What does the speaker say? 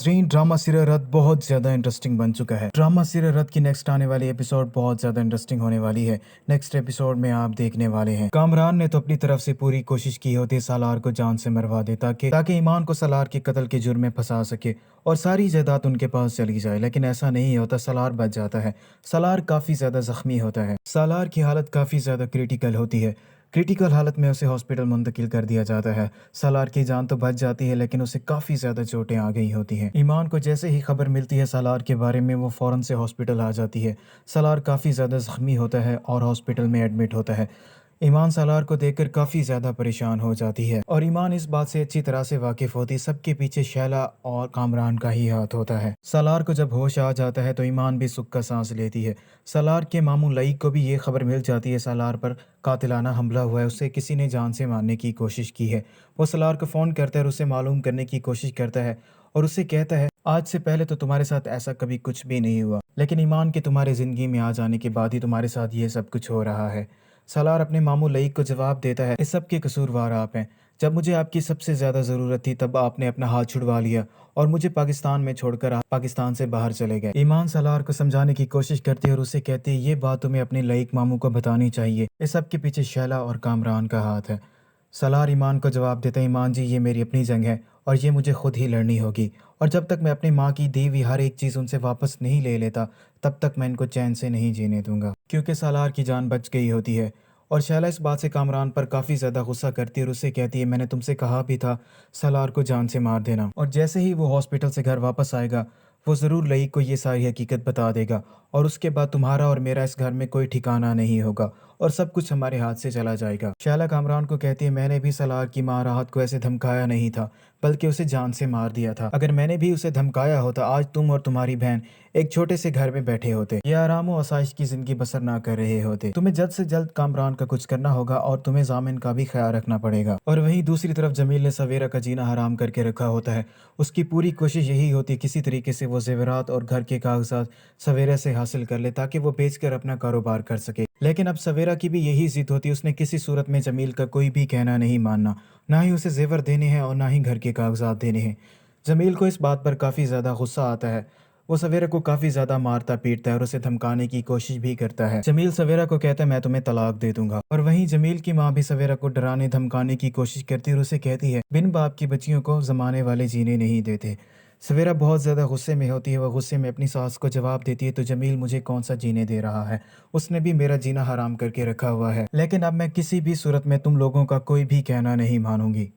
Drama serial रद्द बहुत ज़्यादा इंटरेस्टिंग बन चुका है। ड्रामा सीरियल रद्द की नेक्स्ट आने वाली एपिसोड बहुत ज़्यादा इंटरेस्टिंग होने वाली है। नेक्स्ट एपिसोड में आप देखने वाले हैं, कामरान ने तो अपनी तरफ से पूरी कोशिश की होती सालार को जान से मरवा दे ताकि ईमान को सालार के कत्ल के जुर्म में फंसा सके और सारी जायदाद उनके पास चली जाए, लेकिन ऐसा नहीं होता। सालार बच जाता है। सालार काफ़ी ज़्यादा जख्मी होता है। सालार की हालत काफ़ी ज़्यादा क्रिटिकल होती है। क्रिटिकल हालत में उसे हॉस्पिटल मुंतकिल कर दिया जाता है। सालार की जान तो बच जाती है, लेकिन उसे काफ़ी ज़्यादा चोटें आ गई होती हैं। ईमान को जैसे ही खबर मिलती है सालार के बारे में, वो फ़ौरन से हॉस्पिटल आ जाती है। सालार काफ़ी ज़्यादा ज़ख्मी होता है और हॉस्पिटल में एडमिट होता है। ईमान सालार को देखकर काफ़ी ज़्यादा परेशान हो जाती है और ईमान इस बात से अच्छी तरह से वाकिफ़ होती, सबके पीछे शैला और कामरान का ही हाथ होता है। सालार को जब होश आ जाता है तो ईमान भी सुख का सांस लेती है। सालार के मामू लईक को भी ये खबर मिल जाती है सालार पर कातिलाना हमला हुआ है, उसे किसी ने जान से मारने की कोशिश की है। वो सालार को फ़ोन करता है और उसे मालूम करने की कोशिश करता है और उससे कहता है, आज से पहले तो तुम्हारे साथ ऐसा कभी कुछ भी नहीं हुआ, लेकिन ईमान के तुम्हारे ज़िंदगी में आ जाने के बाद ही तुम्हारे साथ ये सब कुछ हो रहा है। सालार अपने मामू लईक को जवाब देता है, इस सब के कसूरवार आप हैं। जब मुझे आपकी सबसे ज़्यादा ज़रूरत थी तब आपने अपना हाथ छुड़वा लिया और मुझे पाकिस्तान में छोड़कर आप पाकिस्तान से बाहर चले गए। ईमान सालार को समझाने की कोशिश करती है और उसे कहती है, ये बात तुम्हें अपने लईक मामू को बतानी चाहिए। इस सब के पीछे शैला और कामरान का हाथ है। सालार ईमान को जवाब देता है, ईमान जी, ये मेरी अपनी जंग है और ये मुझे खुद ही लड़नी होगी, और जब तक मैं अपनी माँ की दी हुई हर एक चीज़ उनसे वापस नहीं ले लेता तब तक मैं इनको चैन से नहीं जीने दूंगा। क्योंकि सालार की जान बच गई होती है और शैला इस बात से कामरान पर काफ़ी ज़्यादा गुस्सा करती है और उससे कहती है, मैंने तुमसे कहा भी था सालार को जान से मार देना। और जैसे ही वो हॉस्पिटल से घर वापस आएगा वो ज़रूर लईक को ये सारी हकीकत बता देगा और उसके बाद तुम्हारा और मेरा इस घर में कोई ठिकाना नहीं होगा और सब कुछ हमारे हाथ से चला जाएगा। शैला कामरान को कहती है, मैंने भी सालार की माँ राहत को ऐसे धमकाया नहीं था, बल्कि उसे जान से मार दिया था। अगर मैंने भी उसे धमकाया होता आज तुम और तुम्हारी बहन एक छोटे से घर में बैठे होते, ये आराम और आसाइश की ज़िंदगी बसर ना कर रहे होते। तुम्हें जल्द से जल्द कामरान का कुछ करना होगा और तुम्हें जामिन का भी ख्याल रखना पड़ेगा। और वहीं दूसरी तरफ जमील ने सवेरा का जीना हराम करके रखा होता है। उसकी पूरी कोशिश यही होती है किसी तरीके से वो जेवरात और घर के कागजात सवेरा से हासिल कर ले ताकि वो बेचकर अपना कारोबार कर सके। लेकिन अब सवेरा की भी यही जिद होती है, उसने किसी सूरत में जमील का कोई भी कहना नहीं मानना, ना ही उसे जेवर देने हैं और ना ही घर के कागजात देने हैं। जमील को इस बात पर काफ़ी ज़्यादा गुस्सा आता है। वो सवेरा को काफ़ी ज़्यादा मारता पीटता है और उसे धमकाने की कोशिश भी करता है। जमील सवेरा को कहता है, मैं तुम्हें तलाक दे दूंगा। और वहीं जमील की माँ भी सवेरा को डराने धमकाने की कोशिश करती है और उसे कहती है, बिन बाप की बच्चियों को ज़माने वाले जीने नहीं देते। सवेरा बहुत ज़्यादा गुस्से में होती है। वह गुस्से में अपनी सास को जवाब देती है, तो जमील मुझे कौन सा जीने दे रहा है, उसने भी मेरा जीना हराम करके रखा हुआ है, लेकिन अब मैं किसी भी सूरत में तुम लोगों का कोई भी कहना नहीं मानूंगी।